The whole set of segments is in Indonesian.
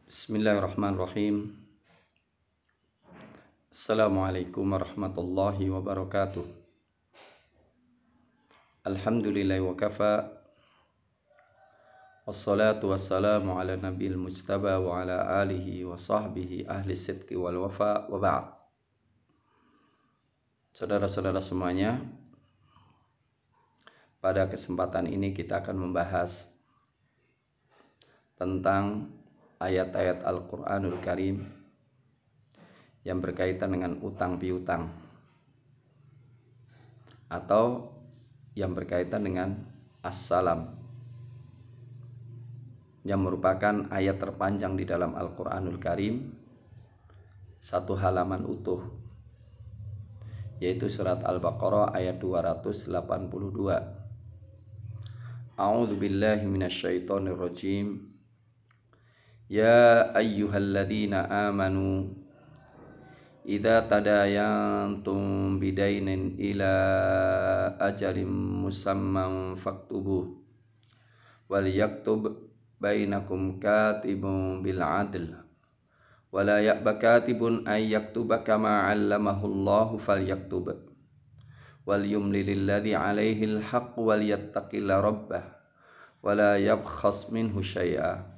Bismillahirrahmanirrahim. Assalamualaikum warahmatullahi wabarakatuh. Alhamdulillahi wa kafa. Wassalatu wassalamu ala nabiyil mujtaba wa ala alihi wa sahbihi ahli sidqi wal wafa wa ba'd. Saudara-saudara semuanya, pada kesempatan ini kita akan membahas tentang ayat-ayat Al-Quranul Karim yang berkaitan dengan utang piutang atau yang berkaitan dengan as-salam, yang merupakan ayat terpanjang di dalam Al-Quranul Karim, satu halaman utuh, yaitu surat Al-Baqarah ayat 282. A'udzu billahi minasyaitonir rajim. Ya ayyuhalladzina amanu idza tadayantum bidainin ila ajalin musamman faktubuh wal yaktub bainakum katibun bil adl wala ya'ba katibun ay yaktuba kama 'allamahu Allahu falyaktub wal yumli lilladzi 'alaihi al-haqq wal yattaqilla rabbah wala yabkhas minhu syai'a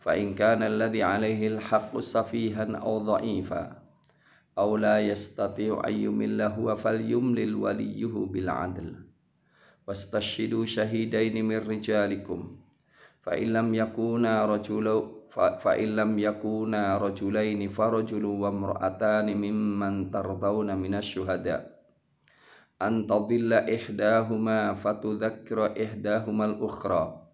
fa in kana alladzi 'alaihi al-haqqu safihan aw dha'ifa aw la yastati'u ay yumilla huwa falyumlil waliyuhu bil 'adl wastashhidu shahidaini min rijalikum fa in lam yakuna rajulaini farajulun wa imra'atani mimman tardawna minasy syuhada an tadilla ihdahuma fatudzakkira ihdahuma al-ukhra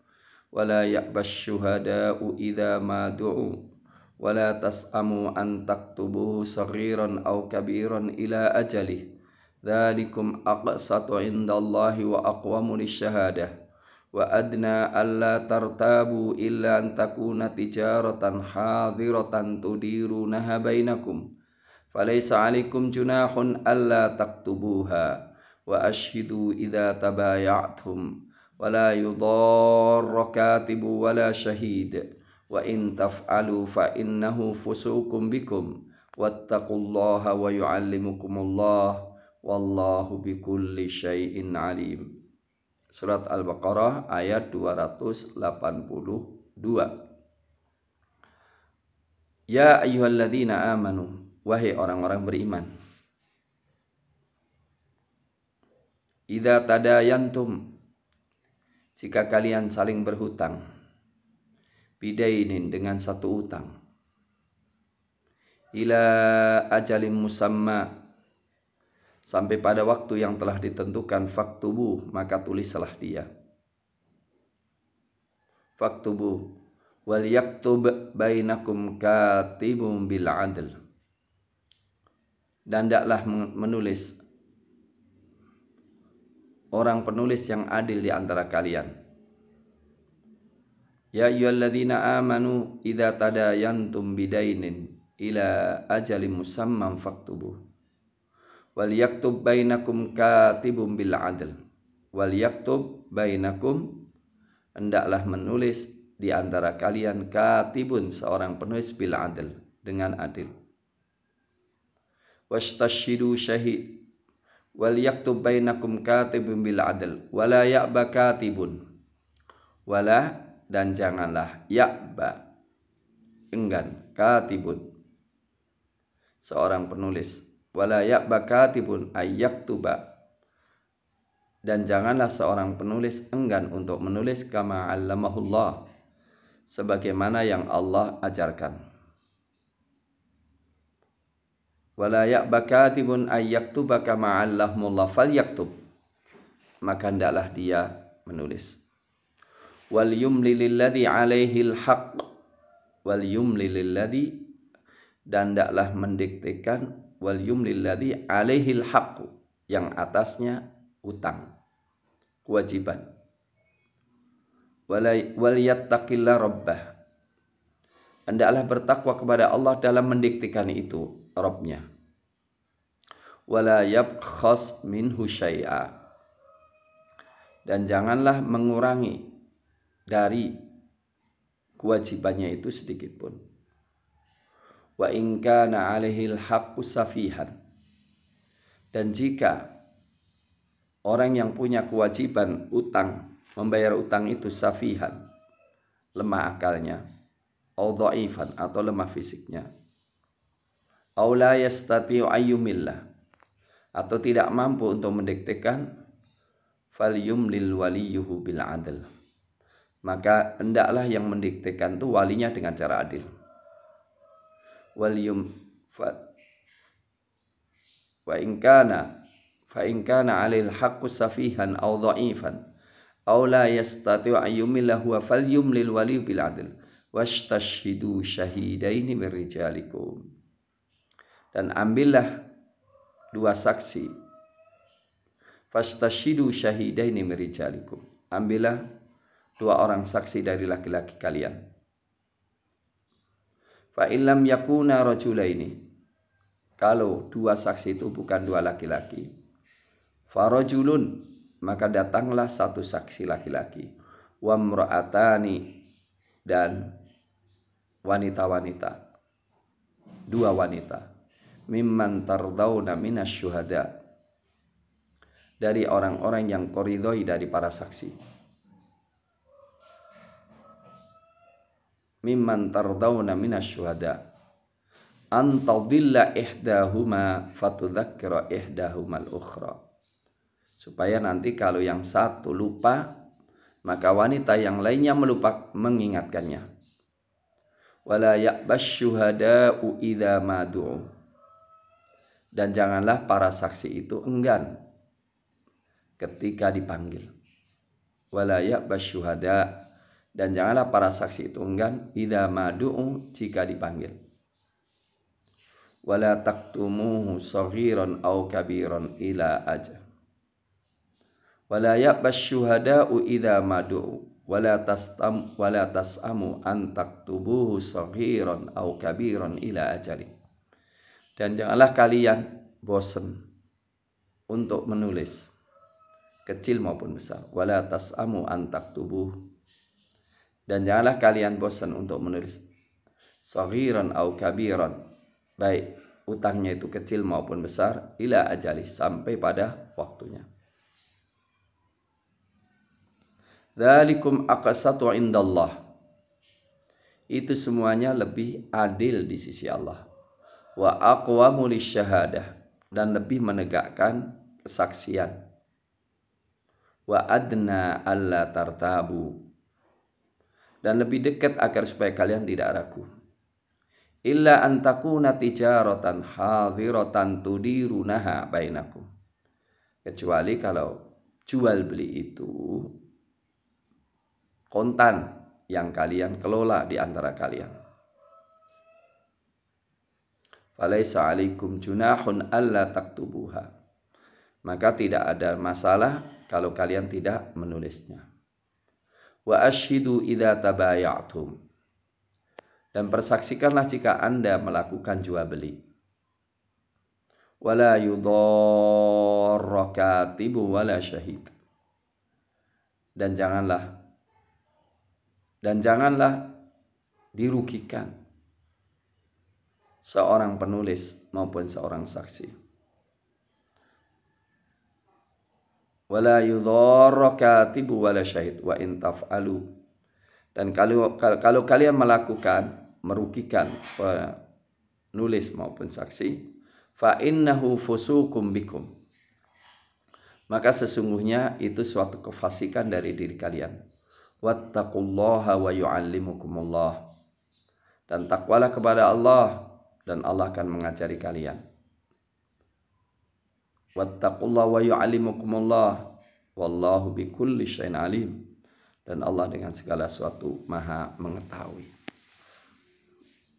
wala ya'bash syuhada'u idza ma du'u wala tas'amu an taktubuhu saghiran aw kabiran ila ajalih dzalikum aqsatu indallahi wa aqwamu lisyahadah wa adna alla tartabu illa an takuna tijaratan hadiratan tudirunaha bainakum falaysa 'alaikum junahun alla taktubuha wa ashhidu idza tabaya'tum wala yudarra katibu wala syahid wa in taf'alu fa innahu fusuqum bikum wattaqullaha wa yu'allimukumullah wallahu bikulli syai'in alim. Surat Al-Baqarah ayat 282. Ya ayyuhalladzina amanu, wahai orang-orang beriman, idza tadayantum, jika kalian saling berhutang, bidainin dengan satu utang, ila ajalin musamma, sampai pada waktu yang telah ditentukan, faktubu, maka tulislah dia. Faktubu wal yaktub bainakum katibun bil adl, dan hendaklah menulis orang penulis yang adil di antara kalian. Ya ayyuhalladzina amanu idza tadayantum bidainin ila ajalin musamman faktubuh wal yaktub bainakum katibun bil adl wal yaktub bainakum, hendaklah menulis di antara kalian, katibun, seorang penulis, bil adl, dengan adil, wastashhidu syahid wal yaktub bainakum katibun bil adl wala ya'ba katibun, wala, dan janganlah, ya'ba, enggan, katibun, seorang penulis, wala ya'ba katibun ayyaktuba, dan janganlah seorang penulis enggan untuk menulis, kama 'allamahullah, sebagaimana yang Allah ajarkan. Wala ya'ba katibun ayyaktuba kama 'allamahullah falyaktub, maka hendaklah dia menulis. Wal yumli lilladzi 'alaihil haqq, wal yumli lilladzi, dan hendaklah mendiktekan, wal yumli lilladzi 'alaihil haqq, yang atasnya utang, kewajiban. Wal yattaqilla rabbah, hendaklah bertakwa kepada Allah dalam mendiktekan itu, Rabbnya. Wala yabkhas minhu syai'a, dan janganlah mengurangi dari kewajibannya itu sedikit pun. Wa in kana 'alaihil haqqu safihan. Dan jika orang yang punya kewajiban utang, membayar utang itu safihan, lemah akalnya, au dhaifan atau lemah fisiknya, au la yastati'u ayyumillah atau tidak mampu untuk mendiktekan, falyumlil waliyuhu bil adl, maka hendaklah yang mendiktekan itu walinya dengan cara adil. Wa in kana 'alil haqqu safihan aw dha'ifan aw la yastati'u ayyumillahu falyumlil wali bil 'adl wastashhidu syahidaini min rijalikum. Dan ambillah dua saksi. Fastashhidu syahidaini min rijalikum. Ambillah dua orang saksi dari laki-laki kalian. Fa illam yakuna rajulaini, kalau dua saksi itu bukan dua laki-laki, farajulun, maka datanglah satu saksi laki-laki, wa imra'atani, dan wanita-wanita, dua wanita, mimman tardawna minasyuhada, dari orang-orang yang koridoi dari para saksi, mimman tardawna minasyuhada antadilla ihdahuma fatudzakkira ihdahumal ukhra, supaya nanti kalau yang satu lupa maka wanita yang lainnya mengingatkannya. Wala ya'bash syuhada'u idza madu'u, dan janganlah para saksi itu enggan ketika dipanggil. Wala ya'bash syuhada', dan janganlah para saksi itu enggan idza madu'u, jika dipanggil. Wala taktumuhu saghiran aw kabiran ila ajal. Wala ya'bash syuhada'u idza madu'u wala tas'amu an taktubuhu saghiran aw kabiran ila ajali. Dan janganlah kalian bosan untuk menulis, kecil maupun besar. Wala tas'amu an taktubuhu, dan janganlah kalian bosan untuk menulis saghiran aw kabiran, baik utangnya itu kecil maupun besar, ila ajali, sampai pada waktunya. Dzalikum aqsatu indallah, itu semuanya lebih adil di sisi Allah. Wa aqwamu lisyahadah, dan lebih menegakkan kesaksian. Wa adna alla tartabu, dan lebih dekat agar supaya kalian tidak ragu. Illa an takuna tijaratan hadiratan tudirunaha bainakum, kecuali kalau jual beli itu kontan yang kalian kelola di antara kalian. Falaisa alaikum junahun alla taktubuha, maka tidak ada masalah kalau kalian tidak menulisnya. Wa ashhidu idza tabayatum, dan persaksikanlah jika Anda melakukan jual beli. Wala yudarra katibu wala syahid, dan janganlah dirugikan seorang penulis maupun seorang saksi. Wala yudarra katibu wala syahid wa in taf'alu, dan kalau kalian merugikan penulis maupun saksi, fa innahu fusukum bikum, maka sesungguhnya itu suatu kefasikan dari diri kalian. Wattaqullaha wa yu'allimukumullah, dan takwalah kepada Allah dan Allah akan mengajari kalian. Wattaqullaha wa yu'allimukumullah wallahu bikulli syai'in alim, dan Allah dengan segala sesuatu maha mengetahui.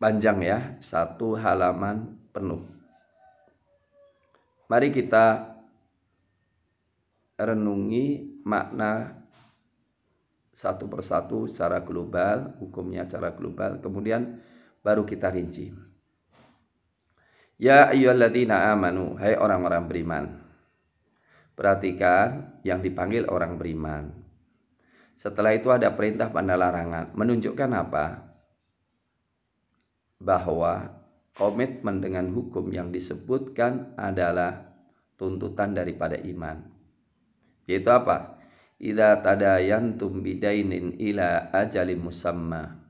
Panjang ya, 1 halaman penuh. Mari kita renungi makna satu persatu secara global, hukumnya secara global, kemudian baru kita rinci. Ya ayyuhalladzina amanu, hai orang-orang beriman. Perhatikan yang dipanggil orang beriman. Setelah itu ada perintah dan larangan. Menunjukkan apa? Bahwa komitmen dengan hukum yang disebutkan adalah tuntutan daripada iman. Yaitu apa? Idza tadayantum bidainin ila ajalin musamma.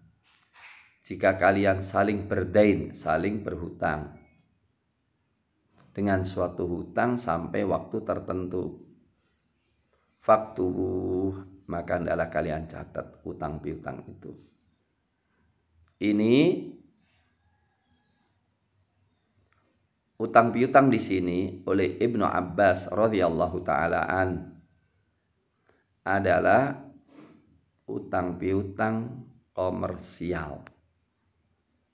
Jika kalian saling berdain, saling berhutang dengan suatu hutang sampai waktu tertentu, faktubuh, maka hendaklah kalian catat hutang piutang itu. Ini hutang piutang di sini oleh Ibnu Abbas radhiyallahu taala an adalah hutang piutang komersial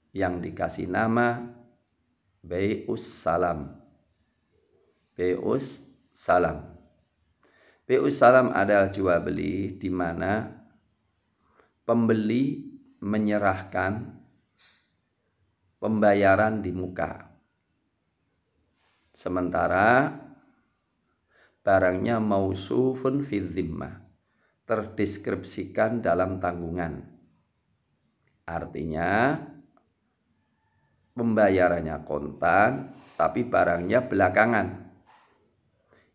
yang dikasih nama bai'us salam. Bai'us salam. Bai'us salam adalah jual beli di mana pembeli menyerahkan pembayaran di muka, sementara barangnya mausufun fi dhimmah, terdeskripsikan dalam tanggungan. Artinya pembayarannya kontan tapi barangnya belakangan.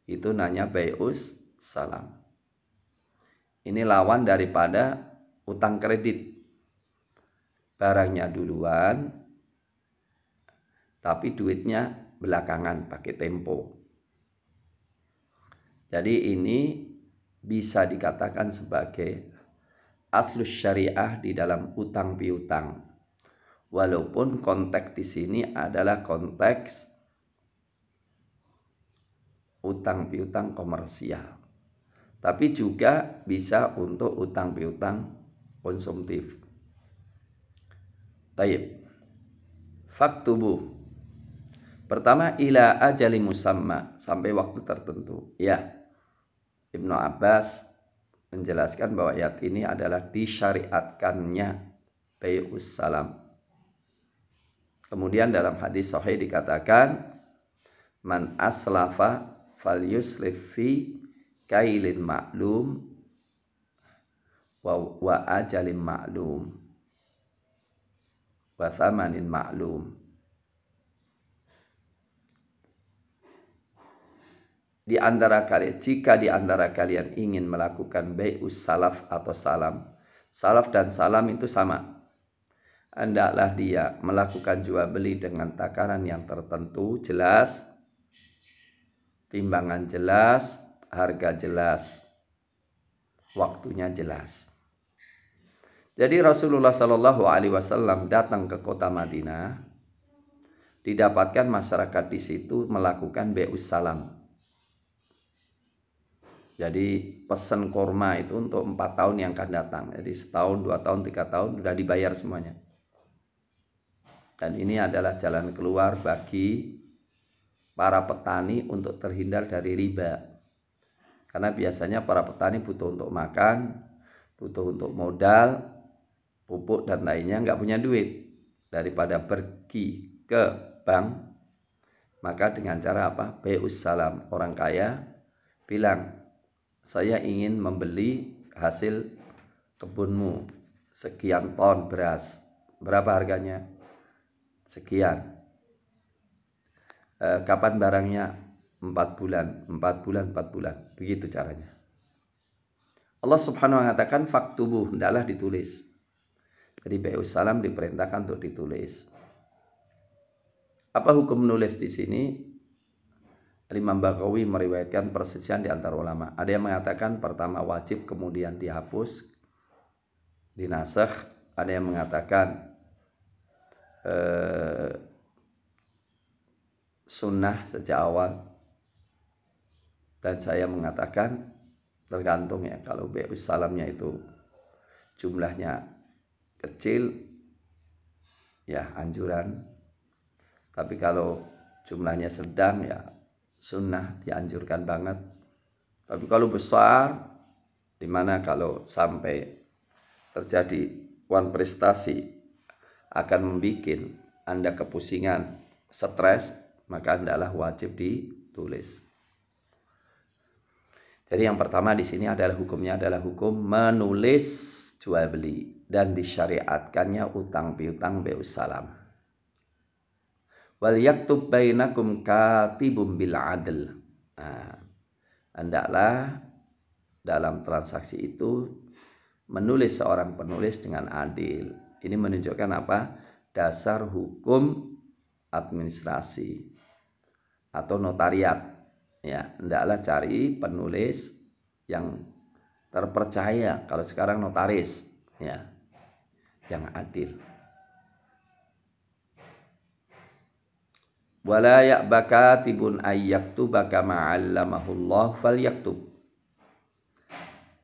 Itu namanya bai'us salam. Ini lawan daripada utang kredit. Barangnya duluan tapi duitnya belakangan pakai tempo. Jadi ini bisa dikatakan sebagai aslus syariah di dalam utang piutang. Walaupun konteks di sini adalah konteks utang piutang komersial, tapi juga bisa untuk utang piutang konsumtif. Taib. Faktubu. Pertama, ila ajali musamma, sampai waktu tertentu. Ya, Ibnu Abbas menjelaskan bahwa ayat ini adalah disyariatkannya bai'us salam. Kemudian dalam hadis sahih dikatakan, man aslafa falyuslif fi kailin ma'lum wa ajalin ma'lum wa thamanin ma'lum. Jika di antara kalian ingin melakukan bai'us salaf atau salam, salaf dan salam itu sama. Hendaklah dia melakukan jual beli dengan takaran yang tertentu, jelas, timbangan jelas, harga jelas, waktunya jelas. Jadi Rasulullah Shallallahu Alaihi Wasallam datang ke kota Madinah, didapatkan masyarakat di situ melakukan bai'us salam. Jadi pesan kurma itu untuk 4 tahun yang akan datang. Jadi setahun, 2 tahun, 3 tahun sudah dibayar semuanya. Dan ini adalah jalan keluar bagi para petani untuk terhindar dari riba. Karena biasanya para petani butuh untuk makan, butuh untuk modal, pupuk dan lainnya, nggak punya duit. Daripada pergi ke bank, maka dengan cara apa? Bai'us salam. Orang kaya bilang, saya ingin membeli hasil kebunmu sekian ton beras. Berapa harganya? Sekian. Kapan barangnya? 4 bulan. Begitu caranya. Allah Subhanahu wa ta'ala mengatakan faktubuh, hendaklah ditulis. Jadi bai'us salam diperintahkan untuk ditulis. Apa hukum menulis di sini? Imam Baghawi meriwayatkan perselisihan di antara ulama. Ada yang mengatakan pertama wajib, kemudian dihapus, dinasakh. Ada yang mengatakan sunnah sejak awal. Dan saya mengatakan tergantung ya, kalau bai'us salamnya itu jumlahnya kecil, ya anjuran. Tapi kalau jumlahnya sedang, ya sunnah, dianjurkan banget. Tapi kalau besar, dimana kalau sampai terjadi prestasi akan membuat Anda kepusingan, stres, maka hendaklah wajib ditulis. Jadi yang pertama di sini adalah hukumnya adalah hukum menulis jual beli dan disyariatkannya utang piutang bai'us salam. Wal yaktub bainakum katibum bil adl. Nah, hendaklah dalam transaksi itu menulis seorang penulis dengan adil. Ini menunjukkan apa? Dasar hukum administrasi atau notariat. Ya, hendaklah cari penulis yang terpercaya. Kalau sekarang notaris, ya, yang adil. Wala ya'baka tibun ayyaktubaka ma'allamahullah falyaktub.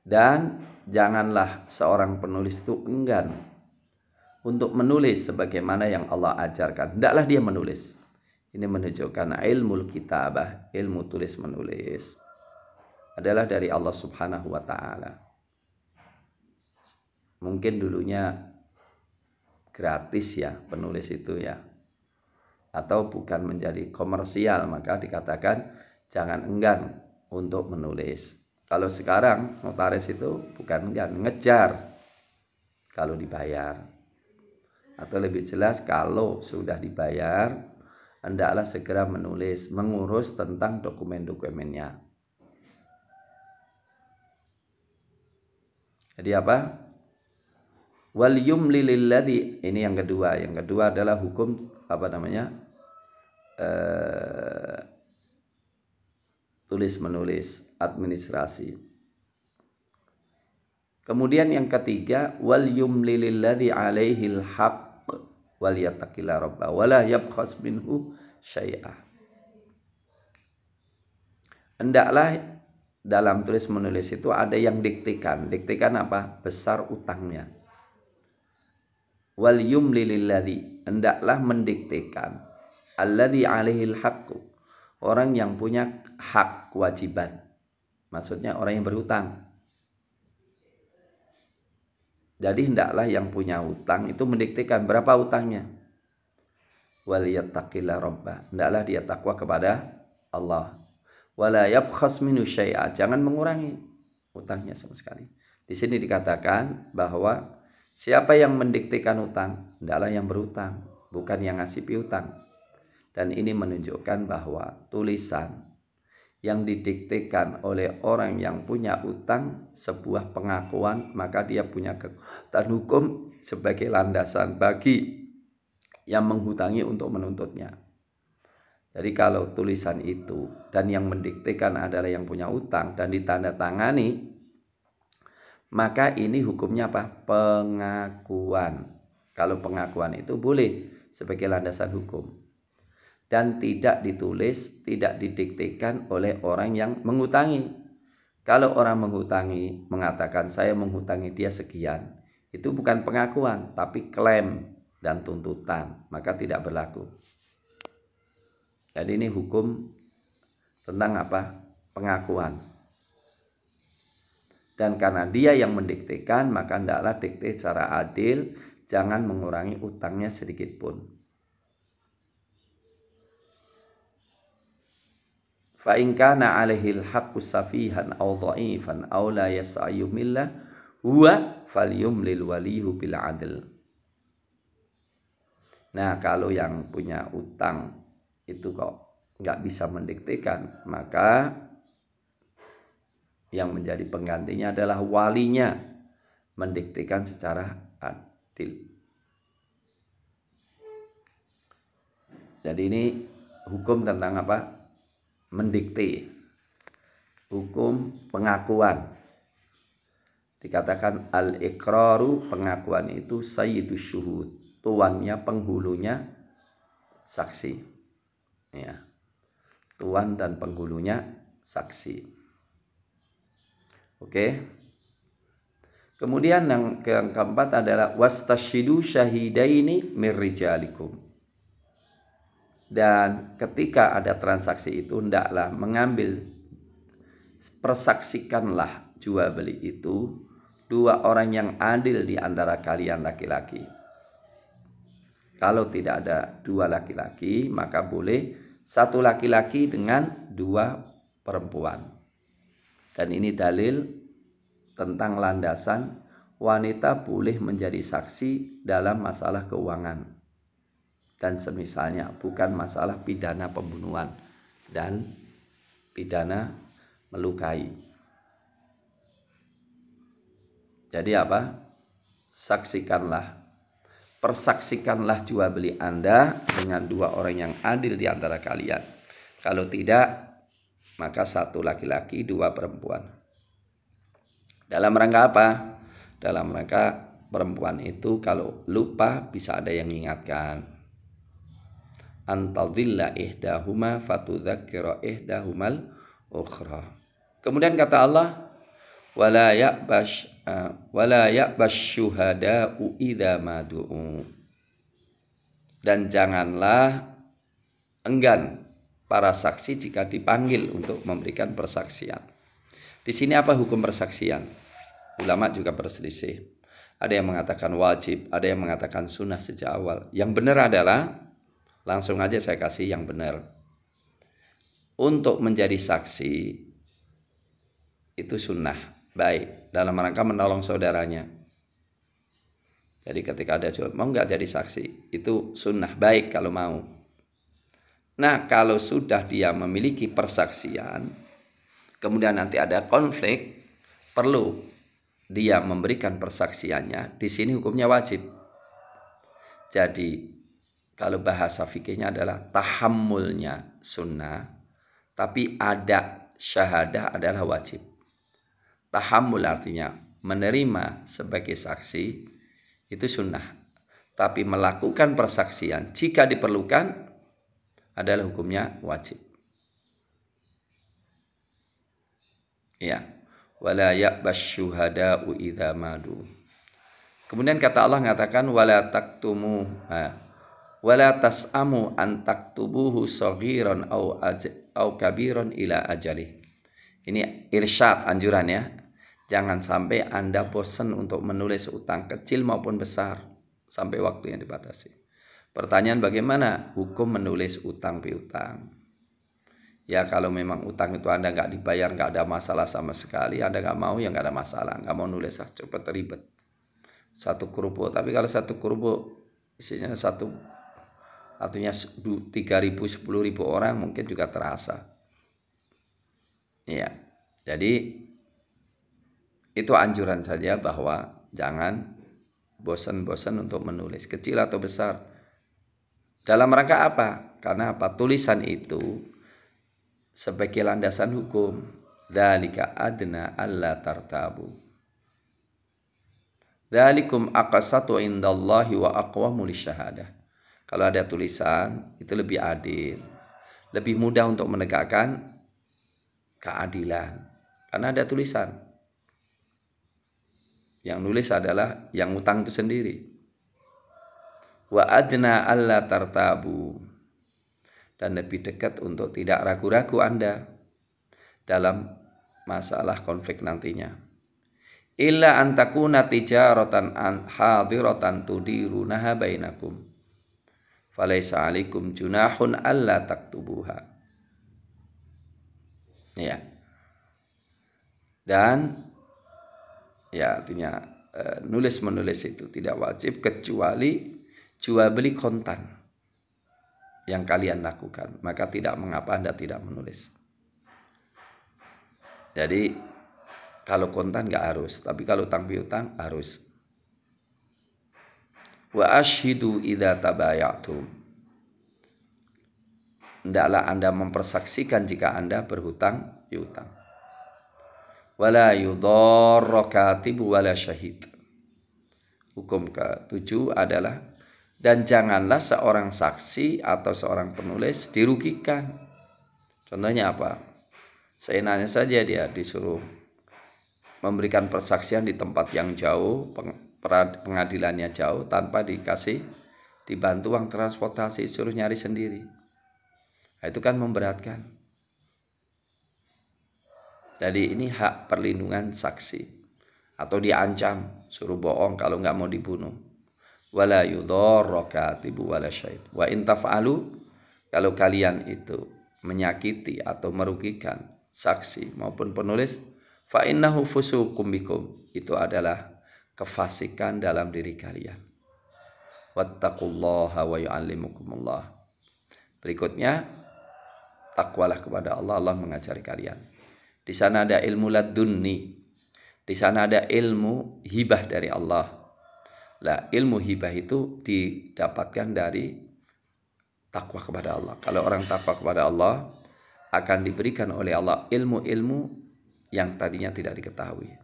Dan janganlah seorang penulis itu enggan untuk menulis sebagaimana yang Allah ajarkan. Hendaklah dia menulis. Ini menunjukkan ilmu kitabah, ilmu tulis menulis adalah dari Allah Subhanahu wa ta'ala. Mungkin dulunya gratis ya penulis itu ya, atau bukan menjadi komersial, maka dikatakan jangan enggan untuk menulis. Kalau sekarang notaris itu bukan enggan, ngejar kalau dibayar. Atau lebih jelas kalau sudah dibayar, hendaklah segera menulis, mengurus tentang dokumen-dokumennya. Jadi apa? Wal yumli lilladzi, ini yang kedua. Yang kedua adalah hukum tulis menulis administrasi. Kemudian yang ketiga, wal yumli lilladzi alaihil haqq wal yattaqilla rabba wala yabkhas minhu syai'ah. Hendaklah dalam tulis menulis itu ada yang diktikan. Diktikan apa? Besar utangnya. Wal yumli lilladzi, hendaklah mendiktikan alladzi alaihil haqqu, orang yang punya hak kewajiban. Maksudnya orang yang berhutang. Jadi hendaklah yang punya hutang itu mendiktikan berapa hutangnya. Wal yattaqilla rabbah, hendaklah dia takwa kepada Allah. Wala yabkhas minhu syai'a, jangan mengurangi hutangnya sama sekali. Di sini dikatakan bahwa siapa yang mendiktikan hutang, hendaklah yang berhutang, bukan yang ngasih piutang. Dan ini menunjukkan bahwa tulisan yang didiktikan oleh orang yang punya utang sebuah pengakuan, maka dia punya kekuatan hukum sebagai landasan bagi yang menghutangi untuk menuntutnya. Jadi kalau tulisan itu dan yang mendiktikan adalah yang punya utang dan ditandatangani, maka ini hukumnya apa? Pengakuan. Kalau pengakuan itu boleh sebagai landasan hukum. Dan tidak ditulis, tidak didiktikan oleh orang yang menghutangi. Kalau orang menghutangi mengatakan saya menghutangi dia sekian, itu bukan pengakuan tapi klaim dan tuntutan, maka tidak berlaku. Jadi ini hukum tentang apa? Pengakuan. Dan karena dia yang mendiktekan, maka hendaklah dikte secara adil, jangan mengurangi utangnya sedikit pun. Fa in kana 'alaihil haqqu safihan aw dha'ifan aw la yas'ayu millah huwa falyumlil walihu bil 'adl. Nah, kalau yang punya utang itu kok nggak bisa mendiktekan, maka yang menjadi penggantinya adalah walinya mendiktekan secara adil. Jadi ini hukum tentang apa? Mendikte. Hukum pengakuan. Dikatakan al-iqraru, pengakuan itu sayyidus syuhud, tuannya, penghulunya saksi. Ya, tuan dan penghulunya saksi. Oke. Kemudian yang keempat adalah wastashidu syahidaini mir rijalikum. Dan ketika ada transaksi itu hendaklah mengambil, persaksikanlah jual beli itu dua orang yang adil di antara kalian laki-laki. Kalau tidak ada dua laki-laki, maka boleh satu laki-laki dengan dua perempuan. Dan ini dalil tentang landasan wanita boleh menjadi saksi dalam masalah keuangan. dan semisalnya, bukan masalah pidana pembunuhan dan pidana melukai. Jadi apa? Persaksikanlah jual beli Anda dengan dua orang yang adil di antara kalian. Kalau tidak, maka satu laki-laki, dua perempuan. Dalam rangka apa? Dalam rangka perempuan itu kalau lupa bisa ada yang mengingatkan. Antadilla ihdahuma fatudzakkira ihdahumal ukhra. Kemudian kata Allah, wala ya'bash syuhada'u idza madu'u. Dan janganlah enggan para saksi jika dipanggil untuk memberikan persaksian. Di sini apa hukum persaksian? Ulama juga berselisih. Ada yang mengatakan wajib, ada yang mengatakan sunnah sejak awal. Yang benar adalah, langsung aja saya kasih yang benar. Untuk menjadi saksi itu sunnah, baik, dalam rangka menolong saudaranya. Jadi ketika ada jual, mau nggak jadi saksi, itu sunnah, baik kalau mau. Nah, kalau sudah dia memiliki persaksian, kemudian nanti ada konflik, perlu dia memberikan persaksiannya, di sini hukumnya wajib. Jadi, kalau bahasa fikihnya adalah tahammulnya sunnah, tapi ada syahadah adalah wajib. Tahammul artinya menerima sebagai saksi, itu sunnah. Tapi melakukan persaksian jika diperlukan adalah hukumnya wajib. Ya, wala ya'bash syuhada'u idza madu. Kemudian kata Allah mengatakan wala tas'amu an taktubuhu saghiran au kabiran ila ajalih. Ini irsyad, anjuran ya. Jangan sampai Anda bosan untuk menulis utang kecil maupun besar sampai waktu yang dibatasi. Pertanyaan, bagaimana hukum menulis utang piutang? Ya kalau memang utang itu Anda nggak dibayar, nggak ada masalah sama sekali, Anda nggak mau, ya nggak ada masalah. Nggak mau nulis, cepet ribet. Satu kerupuk, tapi kalau satu kerupuk isinya satu, artinya 3.000, 10.000 orang mungkin juga terasa. Ya, jadi itu anjuran saja bahwa jangan bosan-bosan untuk menulis, kecil atau besar. Dalam rangka apa? Karena apa? Tulisan itu sebagai landasan hukum. Dzalika adna alla tartabu. Dzalikum aqsatu indallahi wa aqwamu lisyahadah. Kalau ada tulisan, itu lebih adil. Lebih mudah untuk menegakkan keadilan. Karena ada tulisan. Yang nulis adalah yang utang itu sendiri. Wa adna alla tartabu. Dan lebih dekat untuk tidak ragu-ragu Anda dalam masalah konflik nantinya. Illa antakuna tijaratan hadiratan tudirunaha bainakum. Falaisa alaikum junahun alla taktubuha. Ya. Dan ya artinya nulis-menulis itu tidak wajib kecuali jual beli kontan yang kalian lakukan, maka tidak mengapa Anda tidak menulis. Jadi kalau kontan nggak harus, tapi kalau utang piutang harus. Wa ashhidu idza tabayatum. Hendaklah Anda mempersaksikan jika Anda berhutang piutang. Wala yudharra katibu wala syahid. Hukum ke-7 adalah, dan janganlah seorang saksi atau seorang penulis dirugikan. Contohnya apa? Seenaknya saja dia disuruh memberikan persaksian di tempat yang jauh, pengadilannya jauh, tanpa dibantu uang transportasi, suruh nyari sendiri. Nah, itu kan memberatkan. Jadi ini hak perlindungan saksi. Atau diancam, suruh bohong kalau nggak mau dibunuh. Wala yudharra katibu wala syahid. Wa in taf'alu, kalau kalian itu menyakiti atau merugikan saksi maupun penulis, fa innahu fusuqum bikum, itu adalah kefasikan dalam diri kalian. Wattaqullaha wa yu'allimukumullah. Berikutnya, takwalah kepada Allah, Allah mengajari kalian. Di sana ada ilmu ladunni. Di sana ada ilmu hibah dari Allah. Lah, ilmu hibah itu didapatkan dari takwa kepada Allah. Kalau orang takwa kepada Allah, akan diberikan oleh Allah ilmu-ilmu yang tadinya tidak diketahui,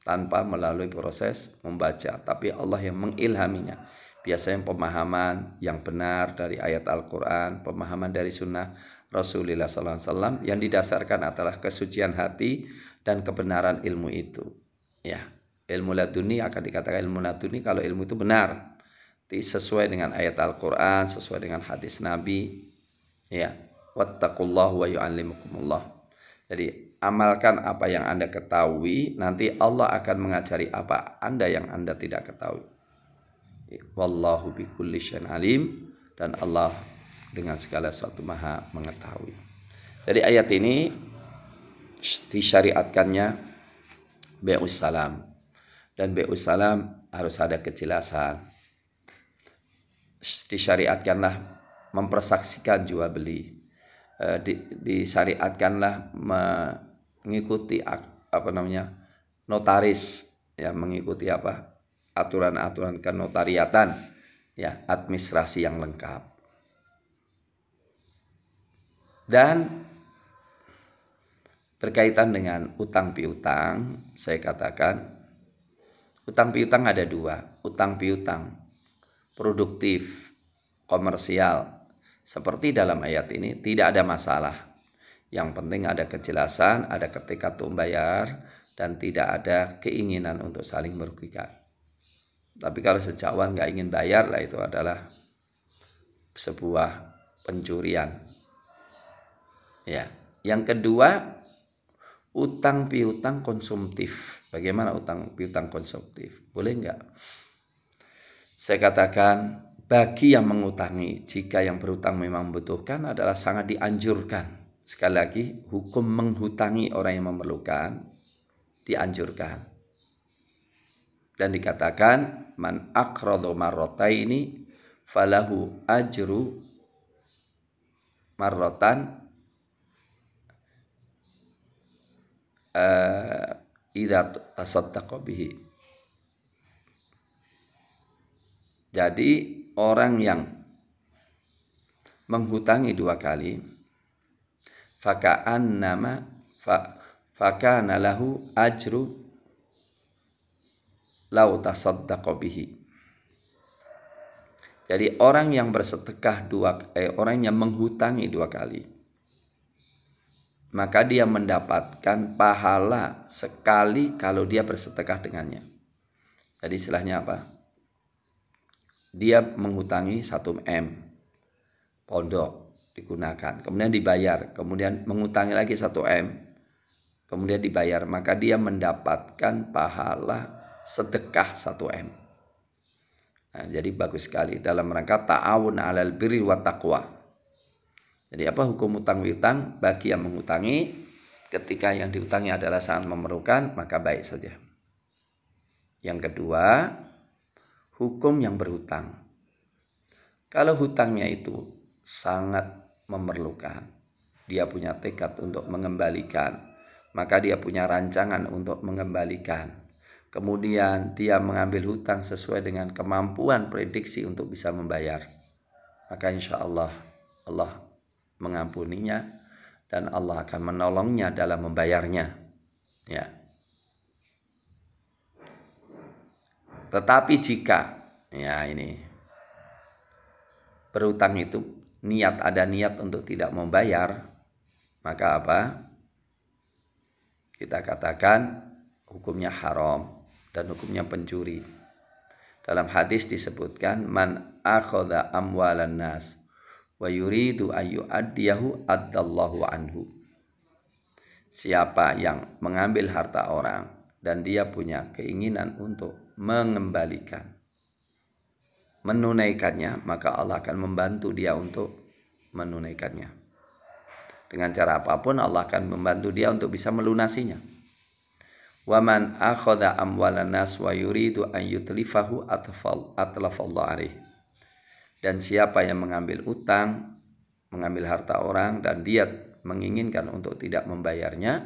tanpa melalui proses membaca, tapi Allah yang mengilhaminya. Biasanya pemahaman yang benar dari ayat Al-Quran, pemahaman dari sunnah Rasulullah SAW yang didasarkan adalah kesucian hati dan kebenaran ilmu itu. Ya, ilmu laduni akan dikatakan ilmu laduni kalau ilmu itu benar, sesuai dengan ayat Al-Quran, sesuai dengan hadis Nabi. Ya, wattaqullahu wa yu'allimukumullah. Jadi amalkan apa yang Anda ketahui, nanti Allah akan mengajari apa Anda yang Anda tidak ketahui. Wallahu bikulli syai'in alim, dan Allah dengan segala sesuatu maha mengetahui. Jadi ayat ini disyariatkannya bai'us salam, dan bai'us salam harus ada kejelasan. Disyariatkanlah mempersaksikan jual beli, disyariatkanlah mengikuti notaris, ya, mengikuti aturan-aturan kenotariatan, ya, administrasi yang lengkap. Dan berkaitan dengan utang piutang, saya katakan utang piutang ada dua. Utang piutang produktif, komersial, seperti dalam ayat ini tidak ada masalah. Yang penting ada kejelasan, ada ketika untuk membayar, dan tidak ada keinginan untuk saling merugikan. Tapi kalau sejak awal nggak ingin bayar, lah itu adalah sebuah pencurian. Ya. Yang kedua, utang piutang konsumtif. Bagaimana utang piutang konsumtif? Boleh nggak? Saya katakan, bagi yang mengutangi, jika yang berutang memang membutuhkan, adalah sangat dianjurkan. Sekali lagi, hukum menghutangi orang yang memerlukan dianjurkan. Dan dikatakan, man aqrada marrataini falahu ajru marratan idza tasaddaqa bihi. Jadi orang yang menghutangi dua kali, fakana lahu ajru lau tasaddaqa bihi. Jadi orang yang bersedekah orang yang menghutangi dua kali, maka dia mendapatkan pahala sekali kalau dia bersedekah dengannya. Jadi istilahnya apa? Dia menghutangi 1 M pondok digunakan, kemudian dibayar, kemudian mengutangi lagi 1 M, kemudian dibayar, maka dia mendapatkan pahala sedekah 1 M. Nah, jadi bagus sekali dalam rangka ta'awun 'alal birri wa taqwa. Jadi apa hukum utang piutang? Bagi yang menghutangi, ketika yang diutangi adalah sangat memerlukan, maka baik saja. Yang kedua, hukum yang berhutang. Kalau hutangnya itu sangat memerlukan, dia punya tekad untuk mengembalikan, maka dia punya rancangan untuk mengembalikan. Kemudian dia mengambil hutang sesuai dengan kemampuan prediksi untuk bisa membayar, maka insya Allah Allah mengampuninya dan Allah akan menolongnya dalam membayarnya. Ya. Tetapi jika berhutang itu ada niat untuk tidak membayar, maka apa? Kita katakan hukumnya haram dan hukumnya pencuri. Dalam hadis disebutkan, man akhadha amwalan nas wa yuridu ayu addiyahu addallahu anhu. Siapa yang mengambil harta orang dan dia punya keinginan untuk mengembalikan, menunaikannya, maka Allah akan membantu dia untuk menunaikannya. Dengan cara apapun Allah akan membantu dia untuk bisa melunasinya. Wa man akhadha amwalan nas wa yuridu an yutlifahu atlafallahu alaih. Dan siapa yang mengambil utang, mengambil harta orang dan dia menginginkan untuk tidak membayarnya,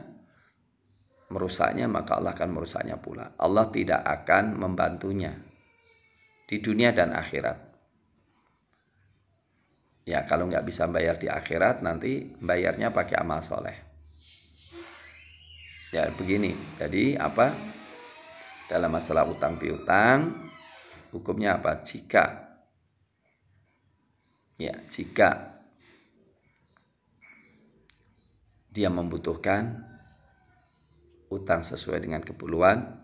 merusaknya, maka Allah akan merusaknya pula. Allah tidak akan membantunya di dunia dan akhirat. Ya, kalau nggak bisa bayar di akhirat, nanti bayarnya pakai amal soleh. Ya, begini. Jadi apa? Dalam masalah utang piutang, hukumnya apa? Jika dia membutuhkan utang sesuai dengan keperluan,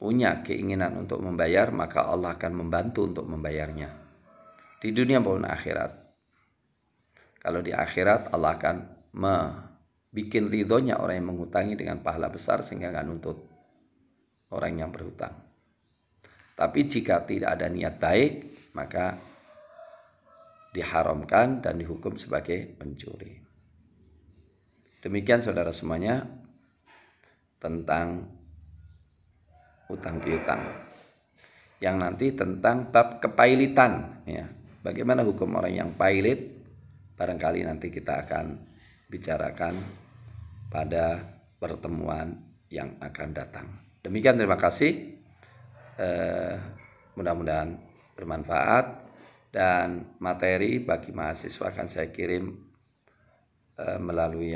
punya keinginan untuk membayar, maka Allah akan membantu untuk membayarnya di dunia maupun akhirat. Kalau di akhirat, Allah akan bikin ridhonya orang yang mengutangi dengan pahala besar sehingga nggak nuntut orang yang berhutang. Tapi jika tidak ada niat baik, maka diharamkan dan dihukum sebagai pencuri. Demikian saudara semuanya tentang utang piutang. Yang nanti tentang bab kepailitan, ya. Bagaimana hukum orang yang pailit? Barangkali nanti kita akan bicarakan pada pertemuan yang akan datang. Demikian, terima kasih. Mudah-mudahan bermanfaat. Dan materi bagi mahasiswa akan saya kirim melalui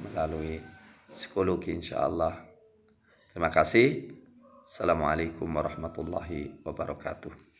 melalui psikologi insyaallah. Terima kasih. Assalamualaikum warahmatullahi wabarakatuh.